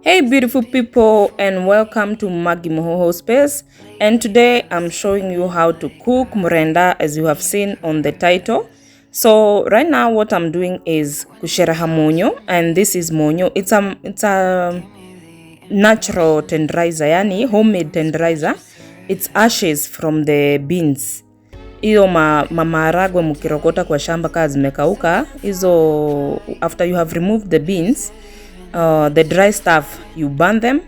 Hey beautiful people, and welcome to Maggie Mohoho Space. And today I'm showing you how to cook MRENDA, as you have seen on the title. So right now what I'm doing is musherekha munyu, and this is munyu. It's a natural tenderizer, yani homemade tenderizer. It's ashes from the beans. Hiyo maharagwe mkirokota kwa shamba kaa zimekauka hizo, after you have removed the beans, the dry stuff, you burn them,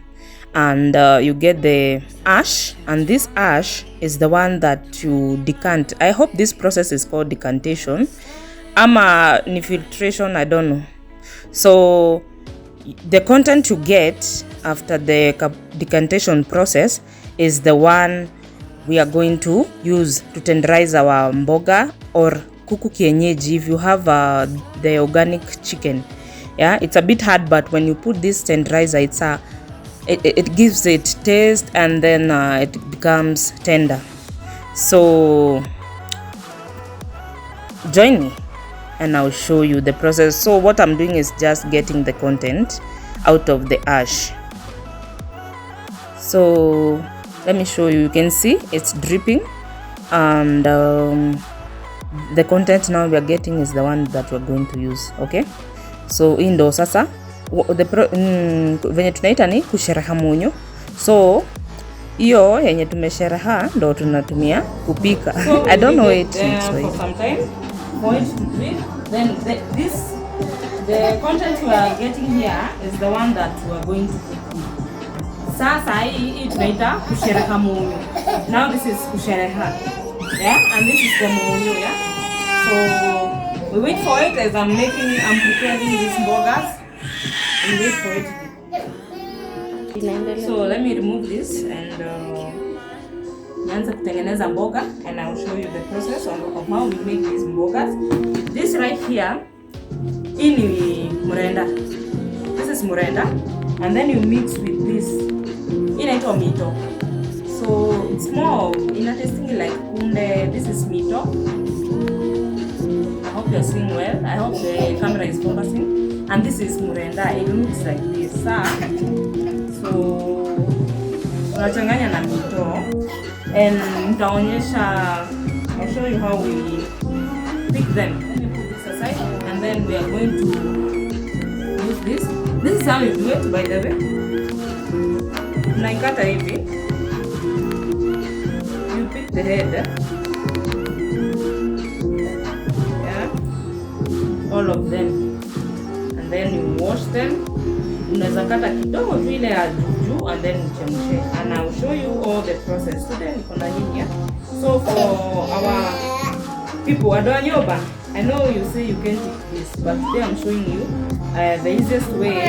and you get the ash, and this ash is the one that you decant. I hope this process is called decantation ama ni filtration, I don't know. So the content you get after the decantation process is the one we are going to use to tenderize our mboga or kuku kienyeji if you have the organic chicken. Yeah, it's a bit hard, but when you put this tenderizer, it gives it taste, and then it becomes tender. So join me and I'll show you the process. So what I'm doing is just getting the content out of the ash. So let me show you. You can see it's dripping, and the content now we are getting is the one that we're going to use. Okay, so hii ndo sasa venye tunaita ni kusherekha munyu. So hiyo yenye tumesherekha ndo tunatumia kupika. So I don't know it for some time for it to drip. Then the content we are getting here is the one that we are going to cook. Sasa hii tunaita kusherekha munyu. Now this is kusherekha, yeah, and this is the munyu, yeah. So we wait for it as I'm preparing these mbogas. We wait for it. So let me remove this and nianze kutengeneza mboga, and I'll show you the process of how we make these mbogas. This right here, hii ni MRENDA. This is MRENDA, and then you mix with this. Inaitwa mito. So it's more tasting like kunde. This is mito. I hope you're seeing well. I hope the camera is focusing. And this is MRENDA. It looks like this. So unachanganya na mito, and I'll show you how we pick them. Let me put this aside, and then we are going to use this. This is how you do it, by the way. Naikata hivi. You pick the head. All of them, and then you wash them. Unaweza kata kidogo vile ya juu, and then uchemshe, and I'll show you all the process. Today niko na hii. So for our people adoanyoba, I know you say you can't eat this, but today I'm showing you the easiest way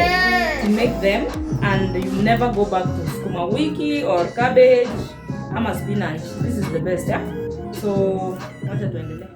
to make them, and you never go back to sukuma wiki or cabbage ama spinach. This is the best, yeah. So wacha tuendelee.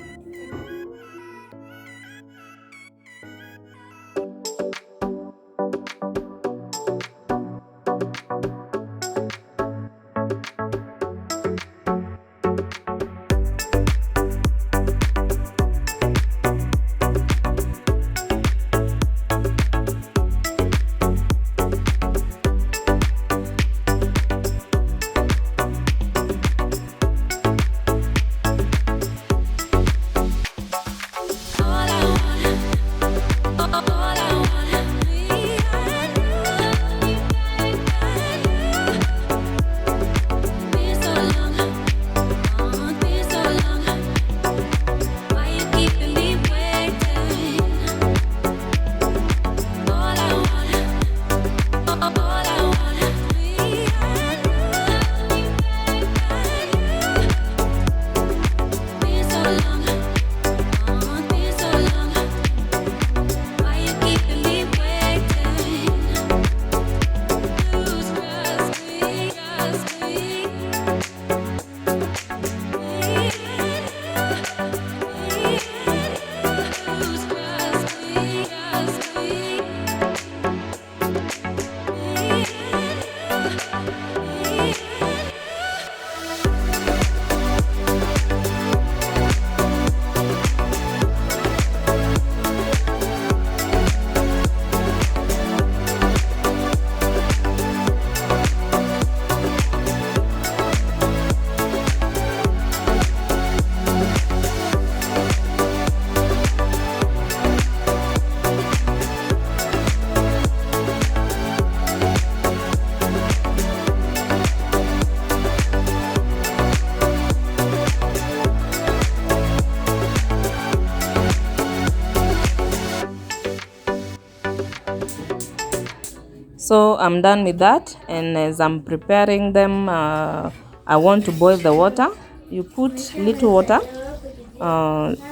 So I'm done with that, and as I'm preparing them, I want to boil the water. You put little water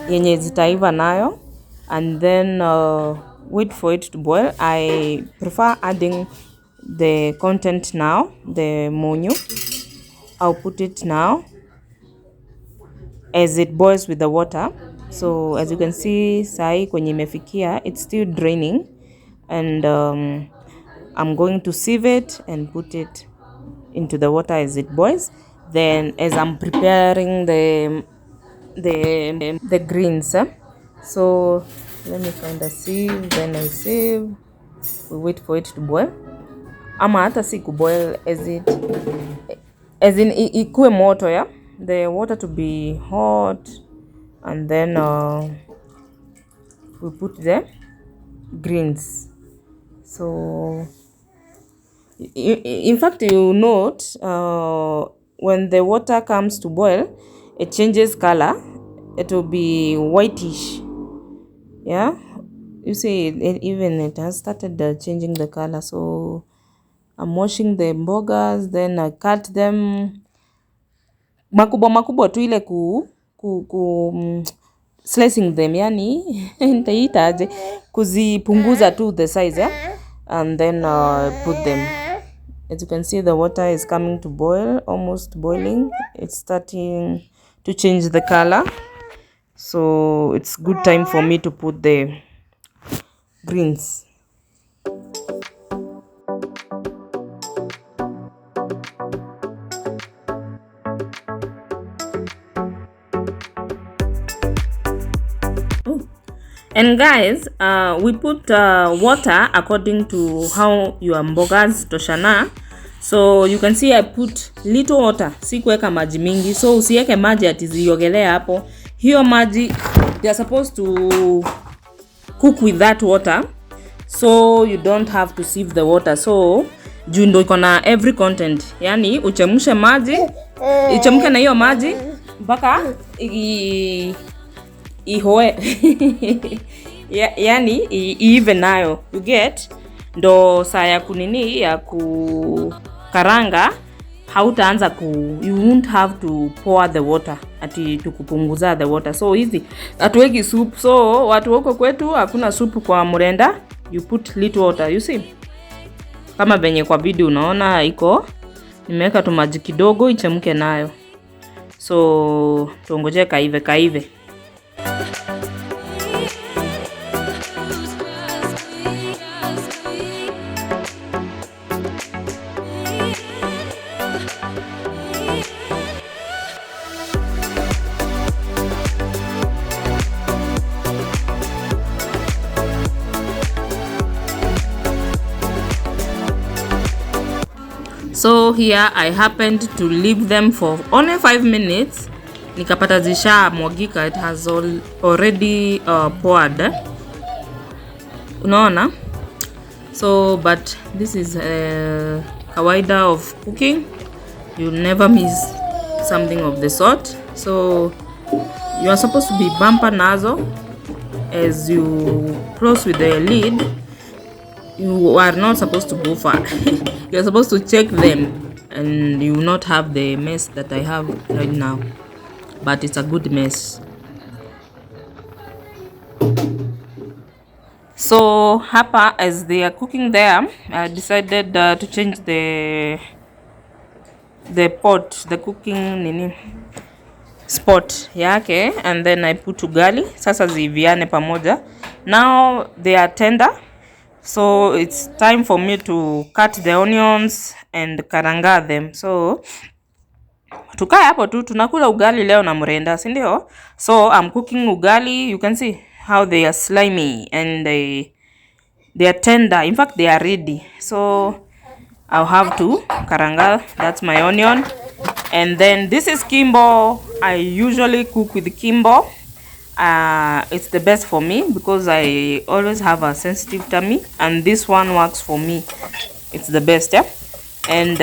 yenye zitaiva nayo, and then wait for it to boil. I prefer adding the content now, the munyu. I'll put it now as it boils with the water. So as you can see, sai kwenye imefikia, it's still draining, and I'm going to sieve it and put it into the water as it boils. Then as I'm preparing the greens, so let me find a sieve. Then I sieve. We wait for it to boil. Ama hata si kuboil, as in ikue moto, yeah, the water to be hot, and then we put the greens. So in fact, you note when the water comes to boil, it changes color. It will be whitish, yeah. You see, even it has started changing the color. So I'm washing the mbogas, then I cut them makubwa tu, ile slicing them, yani nitaitaje, kuzipunguza tu the size, yeah? And then put them. As you can see, the water is coming to boil, almost boiling. It's starting to change the color, so it's good time for me to put the greens. And guys, we put water according to how your mbogas toshana. So you can see I put little water, si kuweka maji mingi. So usiweke maji ati ziogelee hapo. Hiyo maji, they are supposed to cook with that water, so you don't have to sieve the water. So juu ndo iko na every content, yani uchemshe maji, ichemke na hiyo maji mpaka ihoe yani even nayo you get, ndo saa ya kunini ya kukaranga hautaanza you won't have to pour the water ati tukupunguza the water. So hizi atuweki soup. So watu wako kwetu hakuna soup kwa mrenda, you put little water, you see, kama venye kwa video unaona iko nimeweka tu maji kidogo ichemke nayo. So tuongoje kaive. So here I happened to leave them for only 5 minutes. Nikapata zisha mwagika, it has already poured. Unaona? So but this is kawaida of cooking. You never miss something of the sort. So you are supposed to be bumper nazo as you close with the lid. You are not supposed to go far. You're supposed to check them, and you will not have the mess that I have right now. But it's a good mess. So hapa, as they are cooking there, I decided to change the pot, the cooking spot yake, and then I put ugali. Sasa ziviane pamoja. Now they are tender. So it's time for me to cut the onions and karanga them. So tukae hapo tu tunakula ugali leo na mrenda, si ndio? So I'm cooking ugali. You can see how they are slimy and they are tender. In fact, they are ready. So I'll have to karanga. That's my onion. And then this is kimbo. I usually cook with kimbo. It's the best for me because I always have a sensitive tummy, and this one works for me. It's the best, yeah. And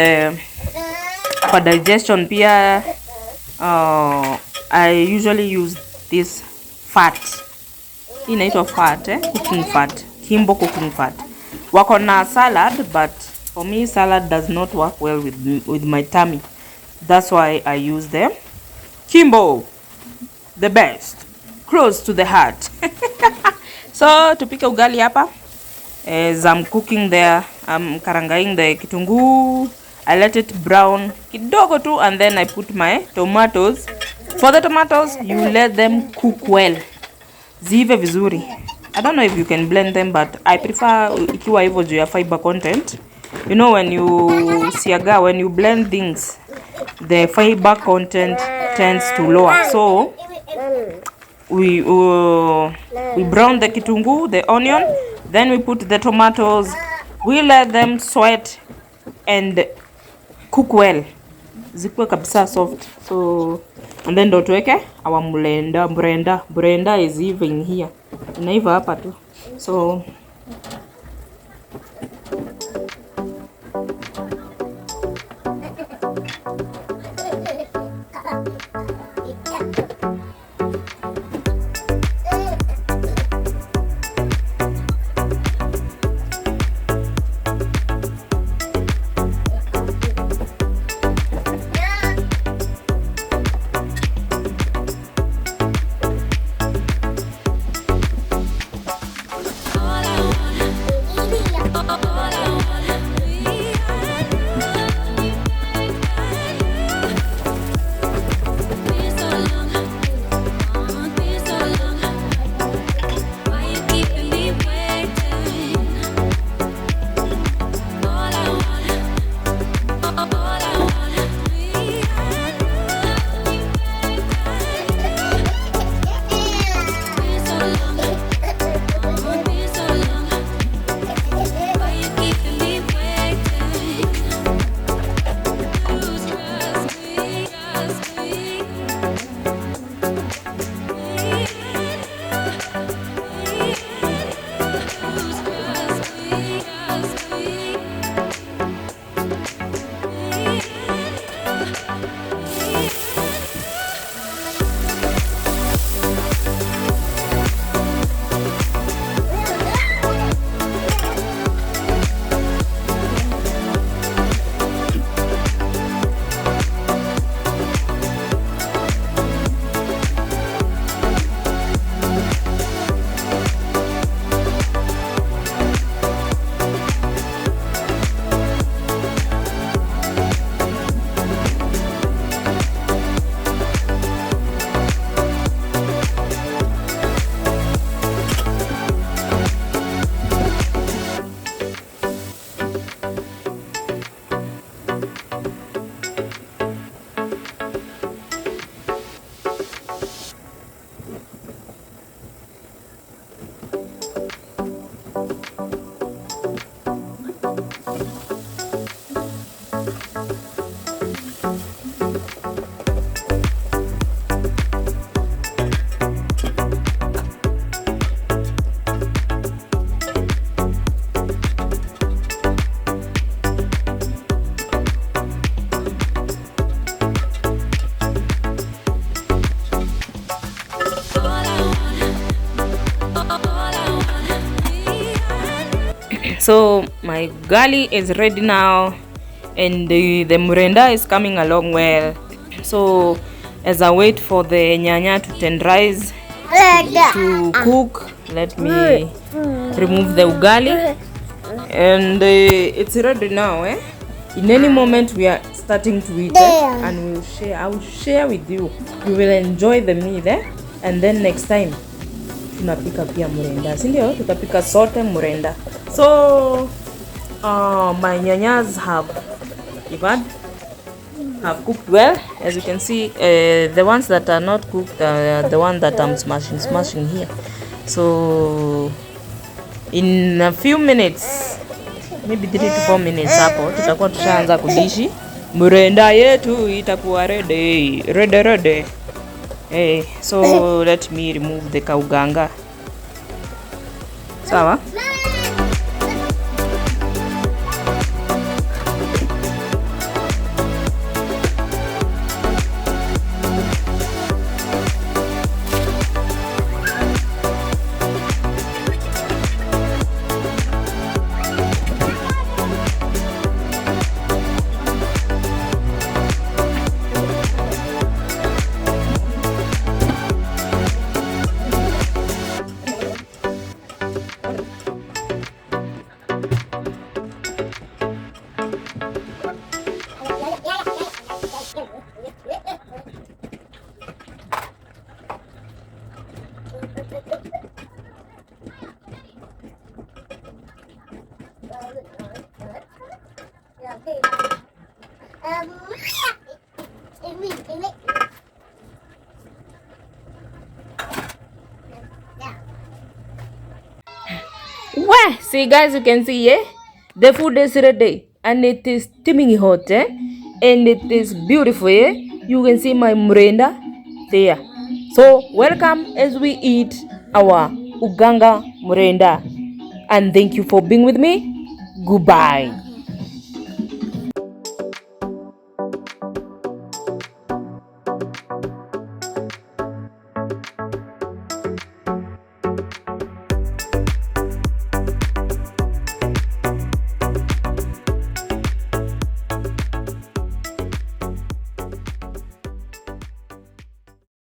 for digestion pia, I usually use this fat. Inaitwa fat, cooking fat, kimbo cooking fat. wako na salad, but for me salad does not work well with my tummy. That's why I use them. Kimbo, the best, close to the heart. So tupike ugali hapa. As I'm cooking there, I'm karangaing the kitunguu. I let it brown kidogo tu, and then I put my tomatoes. For the tomatoes, you let them cook well, zive vizuri. I don't know if you can blend them, but I prefer ikiwa hivyo juu ya fiber content. You know, when you blend things, the fiber content tends to lower. So we brown the kitunguu, the onion, then we put the tomatoes. We let them sweat and cook well, zikuwe kabisa soft. So and then ndo tuweke our mrenda is even here, inaiva hapa tu. So so my ugali is ready now, and the mrenda is coming along well. So as I wait for the nyanya to tenderize, to cook, let me remove the ugali, and it's ready now. In any moment we are starting to eat, and we'll share. I will share with you. You will enjoy the meat, and then next time tunapika pia mrenda, si ndio? Tutapika sote mrenda. So my nyanyas have cooked well. As you can see, the ones that are not cooked are the one that I'm smashing here. So in a few minutes, maybe 3 to 4 minutes hapo tutakuwa tushaanza kudishi. Mrenda yetu itakuwa ready. So let me remove the kauganga. Sawa? Well, see guys, you can see, yeah, the food is ready and it is steaming hot, eh? And it is beautiful, eh? You can see my mrenda there. So welcome as we eat our uganga mrenda, and thank you for being with me. Goodbye.